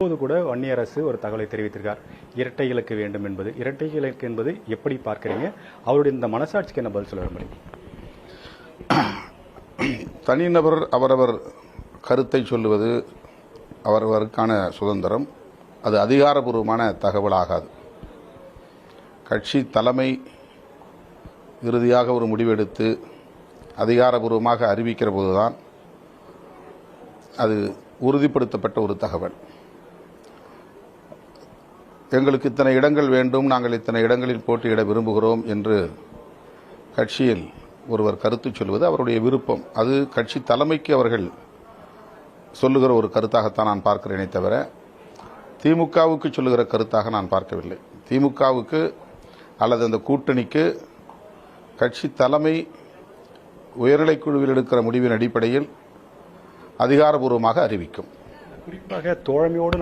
இப்போது கூட வன்னிய அரசு ஒரு தகவலை தெரிவித்திருக்கார். இரட்டை இலக்கு வேண்டும் என்பது. இரட்டை இலக்கு என்பது எப்படி பார்க்கறீங்க? அவருடைய இந்த மனசாட்சிக்கு என்ன பதில் சொல்ல விரும்புறீங்க? தனிநபர் அவரவர் கருத்தை சொல்லுவது அவரவருக்கான சுதந்திரம். அது அதிகாரபூர்வமான தகவல் ஆகாது. கட்சி தலைமை இறுதியாக ஒரு முடிவெடுத்து அதிகாரபூர்வமாக அறிவிக்கிற போதுதான் அது உறுதிப்படுத்தப்பட்ட ஒரு தகவல். எங்களுக்கு இத்தனை இடங்கள் வேண்டும், நாங்கள் இத்தனை இடங்களில் போட்டியிட விரும்புகிறோம் என்று கட்சியில் ஒருவர் கருத்து சொல்வது அவருடைய விருப்பம். அது கட்சி தலைமைக்கு அவர்கள் சொல்லுகிற ஒரு கருத்தாகத்தான் நான் பார்க்கிறேனே தவிர திமுகவுக்கு சொல்லுகிற கருத்தாக நான் பார்க்கவில்லை. திமுகவுக்கு அல்லது அந்த கூட்டணிக்கு கட்சி தலைமை உயர்நிலைக்குழுவில் எடுக்கிற முடிவின் அடிப்படையில் அதிகாரபூர்வமாக அறிவிக்கும். குறிப்பாக தோழமையோடு